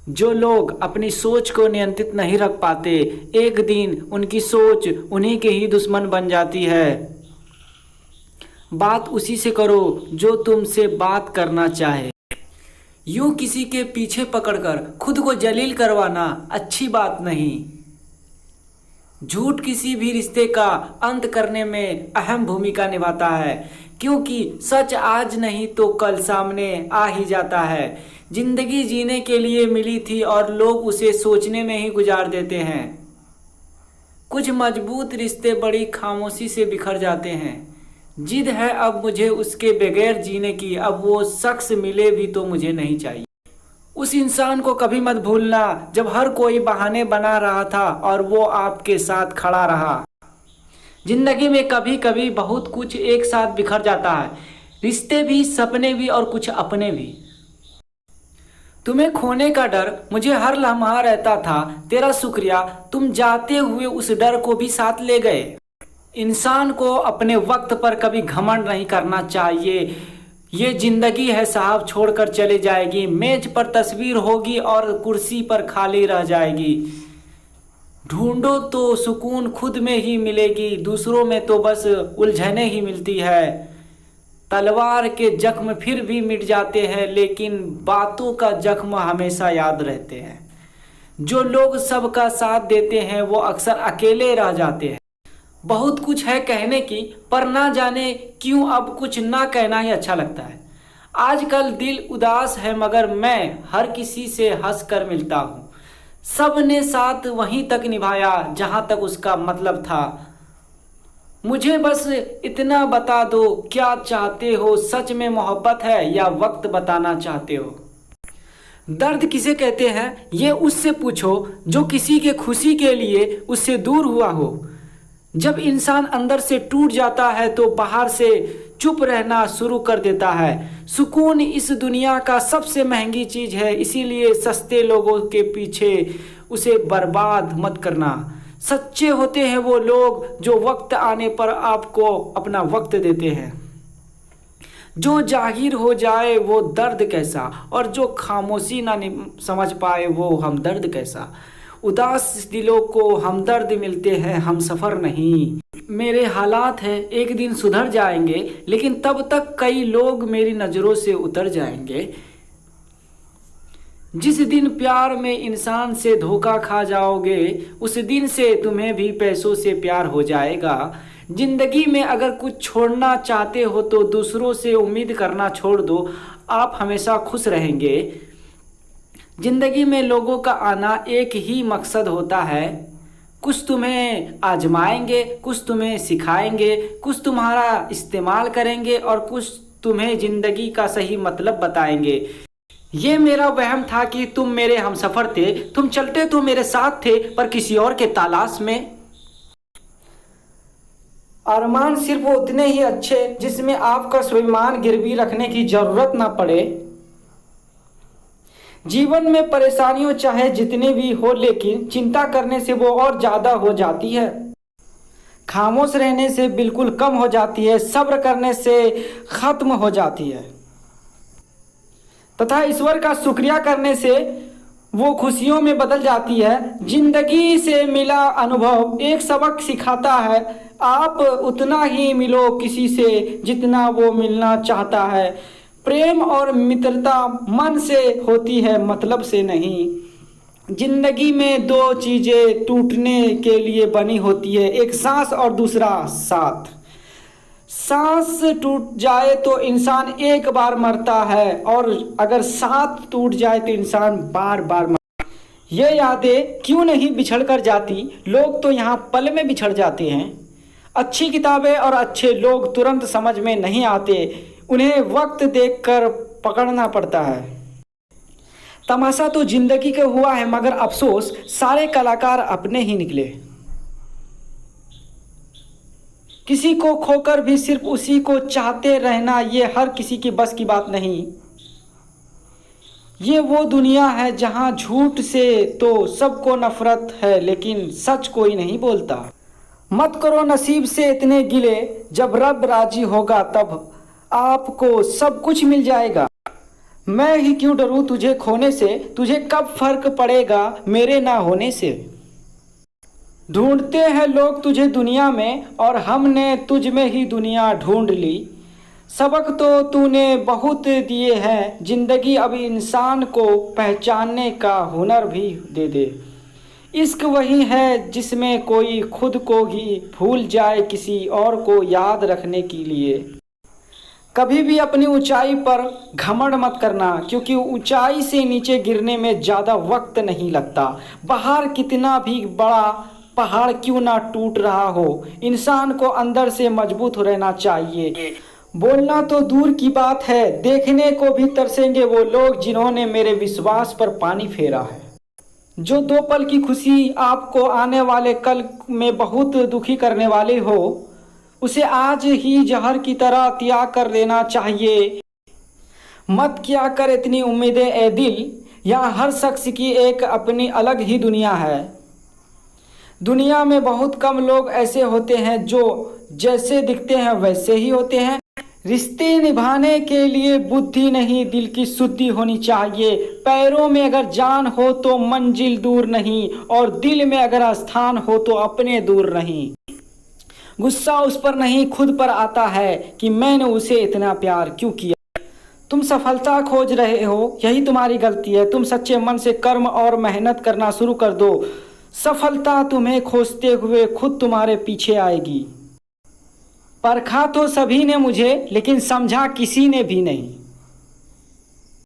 जो लोग अपनी सोच को नियंत्रित नहीं रख पाते, एक दिन उनकी सोच उन्हीं के ही दुश्मन बन जाती है। बात उसी से करो जो तुमसे बात करना चाहे। यूं किसी के पीछे पकड़कर खुद को जलील करवाना अच्छी बात नहीं। झूठ किसी भी रिश्ते का अंत करने में अहम भूमिका निभाता है, क्योंकि सच आज नहीं तो कल सामने आ ही जाता है। जिंदगी जीने के लिए मिली थी और लोग उसे सोचने में ही गुजार देते हैं। कुछ मजबूत रिश्ते बड़ी खामोशी से बिखर जाते हैं। जिद है अब मुझे उसके बगैर जीने की, अब वो शख्स मिले भी तो मुझे नहीं चाहिए। उस इंसान को कभी मत भूलना जब हर कोई बहाने बना रहा था और वो आपके साथ खड़ा रहा। जिंदगी में कभी कभी बहुत कुछ एक साथ बिखर जाता है, रिश्ते भी, सपने भी और कुछ अपने भी। तुम्हें खोने का डर मुझे हर लम्हा रहता था, तेरा शुक्रिया तुम जाते हुए उस डर को भी साथ ले गए। इंसान को अपने वक्त पर कभी घमंड नहीं करना चाहिए। ये जिंदगी है साहब, छोड़कर चले जाएगी। मेज पर तस्वीर होगी और कुर्सी पर खाली रह जाएगी। ढूंढो तो सुकून खुद में ही मिलेगी, दूसरों में तो बस उलझने ही मिलती है। तलवार के जख्म फिर भी मिट जाते हैं, लेकिन बातों का जख्म हमेशा याद रहते हैं। जो लोग सबका साथ देते हैं वो अक्सर अकेले रह जाते हैं। बहुत कुछ है कहने की, पर ना जाने क्यों अब कुछ ना कहना ही अच्छा लगता है। आजकल दिल उदास है, मगर मैं हर किसी से हंस कर मिलता हूँ। सब ने साथ वहीं तक निभाया जहाँ तक उसका मतलब था। मुझे बस इतना बता दो, क्या चाहते हो? सच में मोहब्बत है या वक्त बताना चाहते हो? दर्द किसे कहते हैं ये उससे पूछो जो किसी के खुशी के लिए उससे दूर हुआ हो। जब इंसान अंदर से टूट जाता है तो बाहर से चुप रहना शुरू कर देता है। सुकून इस दुनिया का सबसे महंगी चीज़ है, इसीलिए सस्ते लोगों के पीछे उसे बर्बाद मत करना। सच्चे होते हैं वो लोग जो वक्त आने पर आपको अपना वक्त देते हैं। जो जाहिर हो जाए वो दर्द कैसा, और जो खामोशी ना समझ पाए वो हमदर्द कैसा। उदास दिलों को हमदर्द मिलते हैं, हम सफ़र नहीं। मेरे हालात है एक दिन सुधर जाएंगे, लेकिन तब तक कई लोग मेरी नज़रों से उतर जाएंगे। जिस दिन प्यार में इंसान से धोखा खा जाओगे, उस दिन से तुम्हें भी पैसों से प्यार हो जाएगा। जिंदगी में अगर कुछ छोड़ना चाहते हो तो दूसरों से उम्मीद करना छोड़ दो, आप हमेशा खुश रहेंगे। जिंदगी में लोगों का आना एक ही मकसद होता है, कुछ तुम्हें आजमाएंगे, कुछ तुम्हें सिखाएंगे, कुछ तुम्हारा इस्तेमाल करेंगे और कुछ तुम्हें जिंदगी का सही मतलब बताएंगे। ये मेरा वहम था कि तुम मेरे हमसफर थे, तुम चलते तो मेरे साथ थे पर किसी और के तलाश में। अरमान सिर्फ उतने ही अच्छे जिसमें आपका स्वाभिमान गिरवी रखने की जरूरत ना पड़े। जीवन में परेशानियों चाहे जितनी भी हो, लेकिन चिंता करने से वो और ज़्यादा हो जाती है। खामोश रहने से बिल्कुल कम हो जाती है, सब्र करने से ख़त्म हो जाती है, तथा ईश्वर का शुक्रिया करने से वो खुशियों में बदल जाती है। जिंदगी से मिला अनुभव एक सबक सिखाता है, आप उतना ही मिलो किसी से जितना वो मिलना चाहता है। प्रेम और मित्रता मन से होती है, मतलब से नहीं। जिंदगी में दो चीज़ें टूटने के लिए बनी होती है, एक सांस और दूसरा साथ। सांस टूट जाए तो इंसान एक बार मरता है, और अगर साथ टूट जाए तो इंसान बार बार मरता है। ये यादें क्यों नहीं बिछड़ कर जाती, लोग तो यहाँ पल में बिछड़ जाते हैं। अच्छी किताबें और अच्छे लोग तुरंत समझ में नहीं आते, उन्हें वक्त देखकर पकड़ना पड़ता है। तमाशा तो जिंदगी का हुआ है, मगर अफसोस सारे कलाकार अपने ही निकले। किसी को खोकर भी सिर्फ उसी को चाहते रहना, ये हर किसी की बस की बात नहीं। ये वो दुनिया है जहां झूठ से तो सबको नफरत है, लेकिन सच कोई नहीं बोलता। मत करो नसीब से इतने गिले, जब रब राजी होगा तब आपको सब कुछ मिल जाएगा। मैं ही क्यों डरूं तुझे खोने से, तुझे कब फर्क पड़ेगा मेरे ना होने से। ढूंढते हैं लोग तुझे दुनिया में और हमने तुझ में ही दुनिया ढूंढ ली। सबक तो तूने बहुत दिए हैं, जिंदगी अब इंसान को पहचानने का हुनर भी दे दे। इश्क वही है जिसमें कोई खुद को ही भूल जाए किसी और को याद रखने के लिए। कभी भी अपनी ऊंचाई पर घमंड मत करना, क्योंकि ऊंचाई से नीचे गिरने में ज़्यादा वक्त नहीं लगता। बाहर कितना भी बड़ा पहाड़ क्यों ना टूट रहा हो, इंसान को अंदर से मजबूत रहना चाहिए। बोलना तो दूर की बात है, देखने को भी तरसेंगे वो लोग जिन्होंने मेरे विश्वास पर पानी फेरा है। जो 2 पल की खुशी आपको आने वाले कल में बहुत दुखी करने वाले हो, उसे आज ही जहर की तरह त्याग कर देना चाहिए। मत क्या कर इतनी उम्मीदें ए दिल, यहाँ हर शख्स की एक अपनी अलग ही दुनिया है। दुनिया में बहुत कम लोग ऐसे होते हैं जो जैसे दिखते हैं वैसे ही होते हैं। रिश्ते निभाने के लिए बुद्धि नहीं, दिल की शुद्धि होनी चाहिए। पैरों में अगर जान हो तो मंजिल दूर नहीं, और दिल में अगर स्थान हो तो अपने दूर नहीं। गुस्सा उस पर नहीं खुद पर आता है कि मैंने उसे इतना प्यार क्यों किया। तुम सफलता खोज रहे हो, यही तुम्हारी गलती है। तुम सच्चे मन से कर्म और मेहनत करना शुरू कर दो, सफलता तुम्हें खोजते हुए खुद तुम्हारे पीछे आएगी। परखा तो सभी ने मुझे, लेकिन समझा किसी ने भी नहीं।